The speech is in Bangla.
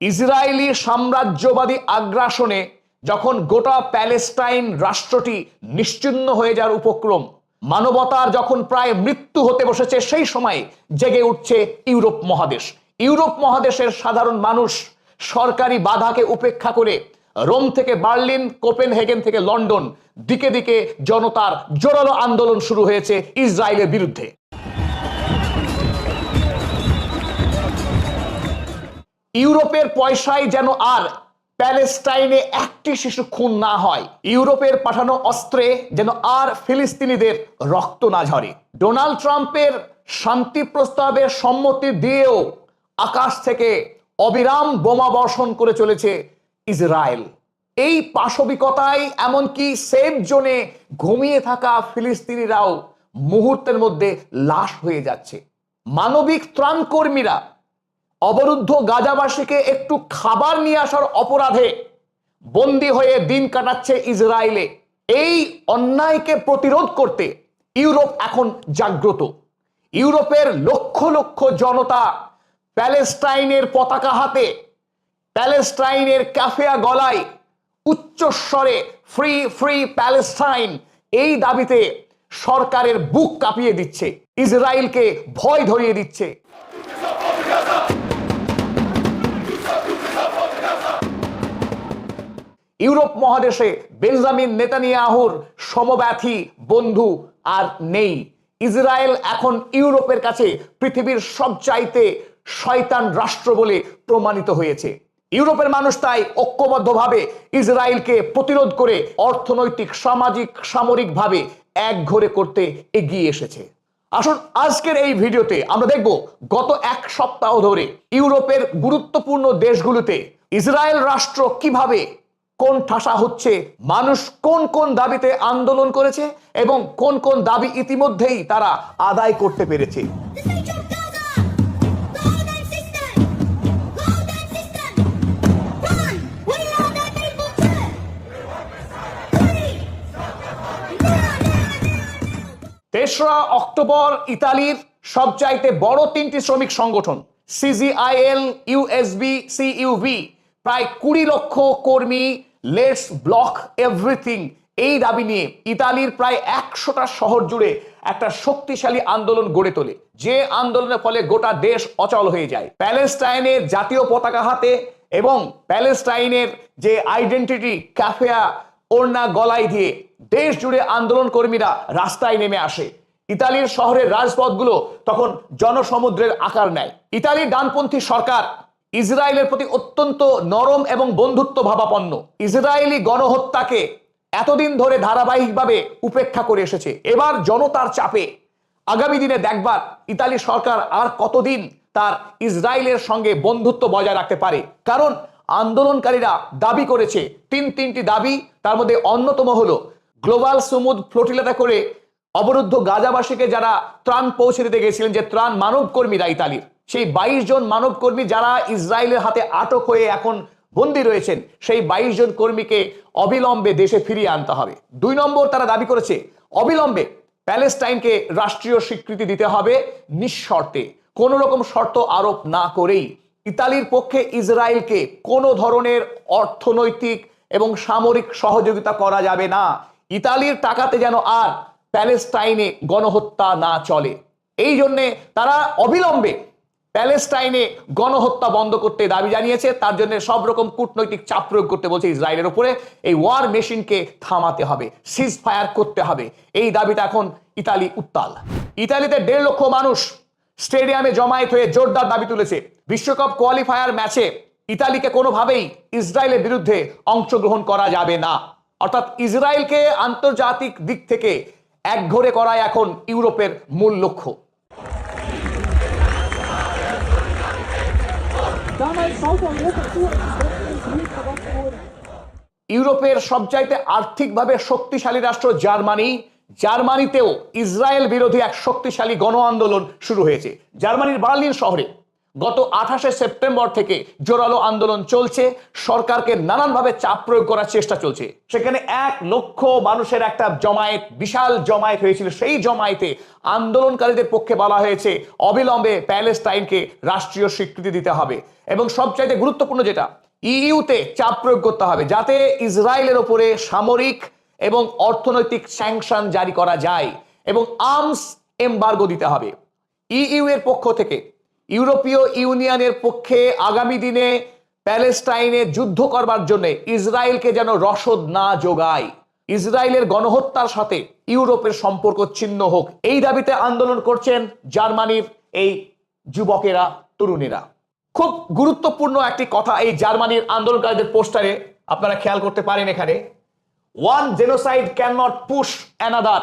ইসরায়েলি সাম্রাজ্যবাদী আগ্রাসনে যখন গোটা প্যালেস্টাইন রাষ্ট্রটি নিশ্চিহ্ন হয়ে যাওয়ার উপক্রম, মানবতার যখন প্রায় মৃত্যু হতে বসেছে, সেই সময় জেগে উঠছে ইউরোপ মহাদেশ। ইউরোপ মহাদেশের সাধারণ মানুষ সরকারি বাধাকে উপেক্ষা করে রোম থেকে বার্লিন, কোপেনহেগেন থেকে লন্ডন, দিকে দিকে জনতার জোরালো আন্দোলন শুরু হয়েছে ইসরায়েলের বিরুদ্ধে। ইউরোপের পয়সায় যেন আর প্যালেস্টাইনে একটি শিশু খুন না হয়, ইউরোপের পাঠানো অস্ত্রে যেন আর ফিলিস্তিনিদের রক্ত না ঝরে। ডোনাল্ড ট্রাম্পের শান্তি প্রস্তাবে সম্মতি দিয়েও আকাশ থেকে অবিরাম বোমা বর্ষণ করে চলেছে ইসরায়েল। এই পাশবিকতায় এমনকি সেফ জোনে ঘুমিয়ে থাকা ফিলিস্তিনিরাও মুহূর্তের মধ্যে লাশ হয়ে যাচ্ছে। মানবিক ত্রাণকর্মীরা অবরুদ্ধ গাজাবাসীকে একটু খাবার নিয়ে আসার অপরাধে বন্দী হয়ে দিন কাটাচ্ছে ইসরায়েলে। এই অন্যায়কে প্রতিরোধ করতে ইউরোপ এখন জাগ্রত। ইউরোপের লক্ষ লক্ষ জনতা প্যালেস্টাইনের পতাকা হাতে, প্যালেস্টাইনের ক্যাফেয়া গলায় উচ্চস্বরে ফ্রি ফ্রি প্যালেস্টাইন এই দাবিতে সরকারের বুক কাঁপিয়ে দিচ্ছে, ইসরায়েলকে ভয় ধরিয়ে দিচ্ছে। ইউরোপ মহাদেশে বেঞ্জামিন নেতানিয়াহুর সমব্যথী বন্ধু আর নেই। ইসরায়েল এখন ইউরোপের কাছে পৃথিবীর সবচাইতে শয়তান রাষ্ট্র বলে প্রমাণিত হয়েছে। ইউরোপের মানুষ তাই ঐক্যবদ্ধভাবে ইসরায়েলকে প্রতিরোধ করে অর্থনৈতিক, সামাজিক, সামরিকভাবে একঘরে করতে এগিয়ে এসেছে। আসুন আজকের এই ভিডিওতে আমরা দেখব গত এক সপ্তাহ ধরে ইউরোপের গুরুত্বপূর্ণ দেশগুলোতে ইসরায়েল রাষ্ট্র কিভাবে কোন ঠাসা হচ্ছে, মানুষ কোন কোন দাবিতে আন্দোলন করেছে এবং কোন কোন দাবি ইতিমধ্যেই তারা আদায় করতে পেরেছে। তেসরা অক্টোবর ইতালির সবচাইতে বড় তিনটি শ্রমিক সংগঠন সিজিআইএল, ইউএসবি, সিইউভি, প্রায় 20 লক্ষ কর্মী লেটস ব্লক এভরিথিং এই দাবি নিয়ে ইতালির প্রায় 100টা শহর জুড়ে একটা শক্তিশালী আন্দোলন গড়ে তোলে, যে আন্দোলনের ফলে গোটা দেশ অচল হয়ে যায়। প্যালেস্টাইনের জাতীয় পতাকা হাতে এবং প্যালেস্টাইনের যে আইডেন্টিটি ক্যাফেয়া ওড়না গলায় দিয়ে দেশ জুড়ে আন্দোলন কর্মীরা রাস্তায় নেমে আসে। ইতালির শহরের রাজপথগুলো তখন জনসমুদ্রের আকার নেয়। ইতালির ডানপন্থী সরকার ইসরায়েলের প্রতি অত্যন্ত নরম এবং বন্ধুত্ব ভাবাপন্ন। ইসরায়েলি গণহত্যাকে এতদিন ধরে ধারাবাহিকভাবে উপেক্ষা করে এসেছে। এবার জনতার চাপে আগামী দিনে দেখবার ইতালি সরকার আর কতদিন তার ইসরায়েলের সঙ্গে বন্ধুত্ব বজায় রাখতে পারে। কারণ আন্দোলনকারীরা দাবি করেছে তিনটি দাবি, তার মধ্যে অন্যতম হলো গ্লোবাল সুমুদ ফ্লোটিলাতে করে অবরুদ্ধ গাজাবাসীকে যারা ত্রাণ পৌঁছে দিতে গেছিলেন, যে ত্রাণ মানবকর্মীরা ইতালির, সেই 22 জন মানবকর্মী যারা ইসরায়েলের হাতে আটক হয়ে এখন বন্দী রয়েছেন, সেই 22 জন কর্মীকে অবিলম্বে দেশে ফিরিয়ে আনতে হবে। 2 নম্বর তারা দাবি করেছে অবিলম্বে প্যালেস্টাইনকে রাষ্ট্রীয় স্বীকৃতি দিতে হবে নিঃশর্তে, কোনো রকম শর্ত আরোপ না করেই। ইতালির পক্ষে ইসরায়েলকে কোনো ধরনের অর্থনৈতিক এবং সামরিক সহযোগিতা করা যাবে না। ইতালির টাকাতে যেন আর প্যালেস্টাইনে গণহত্যা না চলে, এই জন্যে তারা অবিলম্বে প্যালেস্টাইনে গণহত্যা বন্ধ করতে দাবি জানিয়েছে। তার জন্য সব রকম কূটনৈতিক চাপ প্রয়োগ করতে বলছে ইসরায়েলের উপরে। এই ওয়ার মেশিনকে থামাতে হবে, সিজ ফায়ার করতে হবে, এই দাবিটা এখন ইতালি উত্তাল। ইতালিতে 1.5 লক্ষ মানুষ স্টেডিয়ামে জমায়েত হয়ে জোরদার দাবি তুলেছে বিশ্বকাপ কোয়ালিফায়ার ম্যাচে ইতালিকে কোনোভাবেই ইসরায়েলের বিরুদ্ধে অংশগ্রহণ করা যাবে না। অর্থাৎ ইসরায়েলকে আন্তর্জাতিক দিক থেকে একঘরে করাই এখন ইউরোপের মূল লক্ষ্য। ইউরোপের সবচাইতে আর্থিকভাবে শক্তিশালী রাষ্ট্র জার্মানি, জার্মানিতেও ইসরায়েল বিরোধী এক শক্তিশালী গণ আন্দোলন শুরু হয়েছে। জার্মানির বার্লিন শহরে গত 28শে সেপ্টেম্বর থেকে জোরালো আন্দোলন চলছে, সরকারকে নানানভাবে চাপ প্রয়োগ করার চেষ্টা চলছে। সেখানে 1,00,000 মানুষের একটা জমায়েত, বিশাল জমায়েত হয়েছিল। সেই জমায়েতে আন্দোলনকারীদের পক্ষে বলা হয়েছে অবিলম্বে প্যালেস্টাইনকে রাষ্ট্রীয় স্বীকৃতি দিতে হবে, এবং সবচাইতে গুরুত্বপূর্ণ যেটা, ইইউতে চাপ প্রয়োগ করতে হবে যাতে ইসরায়েলের ওপরে সামরিক এবং অর্থনৈতিক স্যাংশন জারি করা যায়, এবং আর্মস এমবার্গো দিতে হবে। ইইউ এর পক্ষ থেকে ইউরোপীয় ইউনিয়নের পক্ষে আগামী দিনে প্যালেস্টাইনে যুদ্ধ করবার জন্য ইসরায়েলকে যেন রসদ না যোগায়, ইসরায়েলের গণহত্যার সাথে ইউরোপের সম্পর্ক ছিন্ন হোক, এই দাবিতে আন্দোলন করছেন জার্মানির এই যুবকেরা, তরুণীরা। খুব গুরুত্বপূর্ণ একটি কথা এই জার্মানির আন্দোলনকারীদের পোস্টারে আপনারা খেয়াল করতে পারেন, এখানে one genocide can not push another.